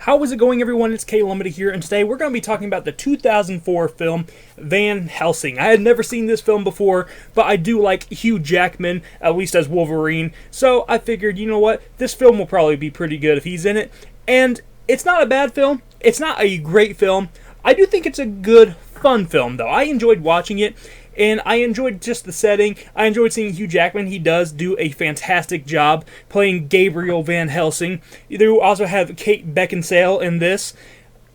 How is it going, everyone? It's K Limited here, and today we're going to be talking about the 2004 film Van Helsing. I had never seen this film before, but I do like Hugh Jackman, at least as Wolverine, so I figured, you know what, this film will probably be pretty good if he's in it. And it's not a bad film, it's not a great film. I do think it's a good, fun film, though. I enjoyed watching it, and I enjoyed just the setting. I enjoyed seeing Hugh Jackman. He does do a fantastic job playing Gabriel Van Helsing. You also have Kate Beckinsale in this,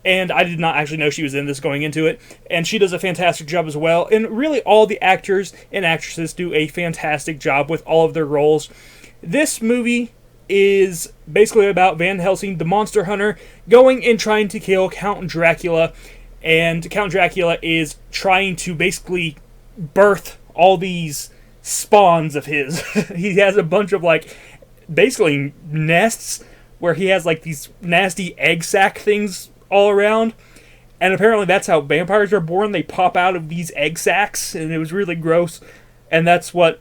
and I did not actually know she was in this going into it, and she does a fantastic job as well. And really all the actors and actresses do a fantastic job with all of their roles. This movie is basically about Van Helsing, the monster hunter, going and trying to kill Count Dracula, and Count Dracula is trying to basically birth all these spawns of his. He has a bunch of, like, basically nests where he has, like, these nasty egg sac things all around. And apparently that's how vampires are born. They pop out of these egg sacs, and it was really gross. And that's what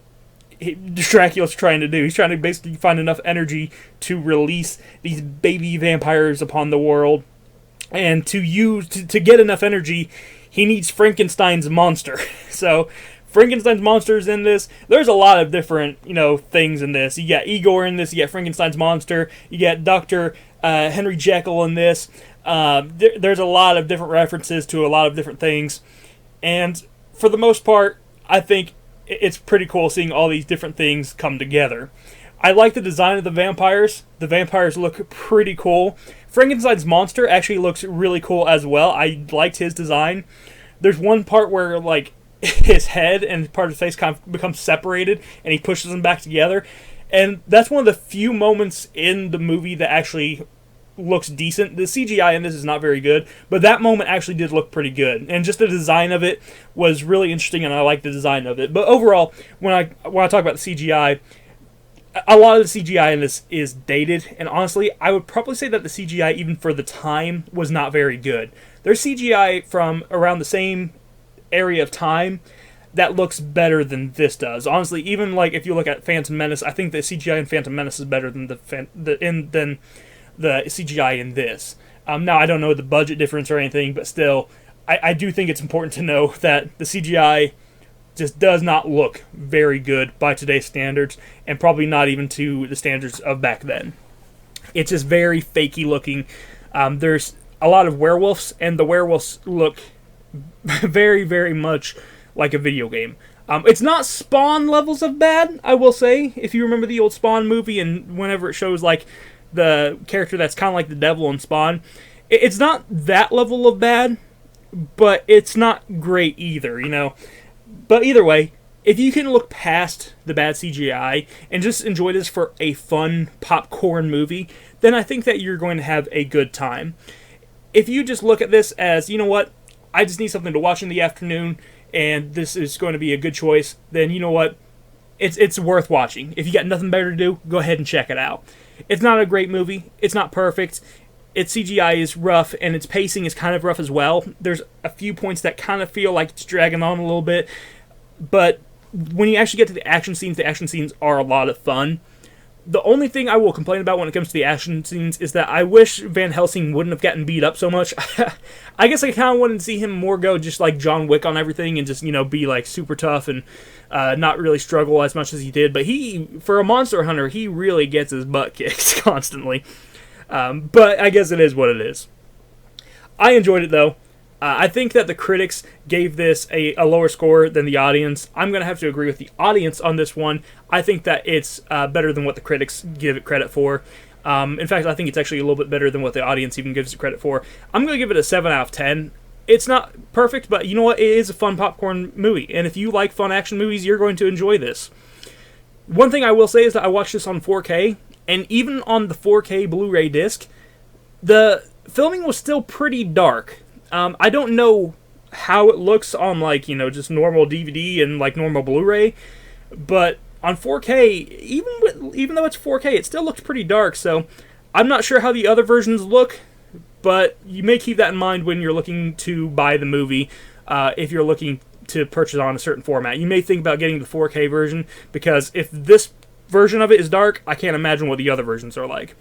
Dracula's trying to do. He's trying to basically find enough energy to release these baby vampires upon the world. And to get enough energy, he needs Frankenstein's monster. So, Frankenstein's monster is in this. There's a lot of different, things in this. You got Igor in this. You got Frankenstein's monster. You got Dr. Henry Jekyll in this. There's a lot of different references to a lot of different things. And for the most part, I think it's pretty cool seeing all these different things come together. I like the design of the vampires. The vampires look pretty cool. Frankenstein's monster actually looks really cool as well. I liked his design. There's one part where, like, his head and part of his face kind of becomes separated, and he pushes them back together. And that's one of the few moments in the movie that actually looks decent. The CGI in this is not very good, but that moment actually did look pretty good. And just the design of it was really interesting, and I like the design of it. But overall, when I talk about the CGI, a lot of the CGI in this is dated, and honestly, I would probably say that the CGI, even for the time, was not very good. There's CGI from around the same area of time that looks better than this does. Honestly, even like if you look at Phantom Menace, I think the CGI in Phantom Menace is better than the CGI in this. Now, I don't know the budget difference or anything, but still, I do think it's important to know that the CGI just does not look very good by today's standards, and probably not even to the standards of back then. It's just very fakey looking. There's a lot of werewolves, and the werewolves look very, very much like a video game. It's not Spawn levels of bad, I will say. If you remember the old Spawn movie, and whenever it shows like the character that's kind of like the devil in Spawn, it's not that level of bad, but it's not great either, But either way, if you can look past the bad CGI and just enjoy this for a fun popcorn movie, then I think that you're going to have a good time. If you just look at this as, you know what, I just need something to watch in the afternoon, and this is going to be a good choice, then you know what, it's worth watching. If you got nothing better to do, go ahead and check it out. It's not a great movie. It's not perfect. Its CGI is rough, and its pacing is kind of rough as well. There's a few points that kind of feel like it's dragging on a little bit, but when you actually get to the action scenes are a lot of fun. The only thing I will complain about when it comes to the action scenes is that I wish Van Helsing wouldn't have gotten beat up so much. I guess I kind of wanted to see him more go just like John Wick on everything and just, be like super tough and not really struggle as much as he did. But for a monster hunter, he really gets his butt kicked constantly. But I guess it is what it is. I enjoyed it, though. I think that the critics gave this a lower score than the audience. I'm going to have to agree with the audience on this one. I think that it's better than what the critics give it credit for. In fact, I think it's actually a little bit better than what the audience even gives it credit for. I'm going to give it a 7 out of 10. It's not perfect, but you know what? It is a fun popcorn movie. And if you like fun action movies, you're going to enjoy this. One thing I will say is that I watched this on 4K, and even on the 4K Blu-ray disc, the filming was still pretty dark. I don't know how it looks on, like, just normal DVD and, like, normal Blu-ray, but on 4K, even though it's 4K, it still looks pretty dark, so I'm not sure how the other versions look, but you may keep that in mind when you're looking to buy the movie, if you're looking to purchase on a certain format. You may think about getting the 4K version, because if this version of it is dark, I can't imagine what the other versions are like.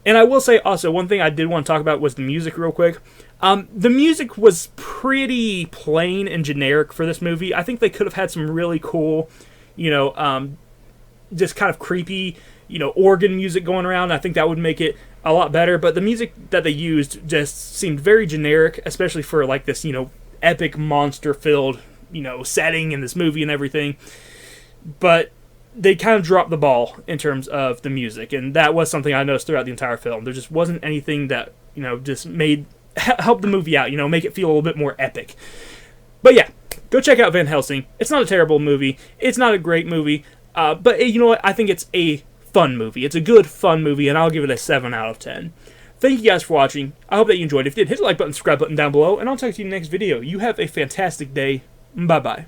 And I will say also, one thing I did want to talk about was the music real quick. The music was pretty plain and generic for this movie. I think they could have had some really cool, you know, just kind of creepy, you know, organ music going around. I think that would make it a lot better. But the music that they used just seemed very generic, especially for like this, you know, epic monster-filled, you know, setting in this movie and everything. But they kind of dropped the ball in terms of the music, and that was something I noticed throughout the entire film. There just wasn't anything that, you know, just help the movie out, you know, make it feel a little bit more epic. But yeah, go check out Van Helsing. It's not a terrible movie. It's not a great movie. But you know what? I think it's a fun movie. It's a good, fun movie, and I'll give it a 7 out of 10. Thank you guys for watching. I hope that you enjoyed. If you did, hit the like button, subscribe button down below, and I'll talk to you in the next video. You have a fantastic day. Bye-bye.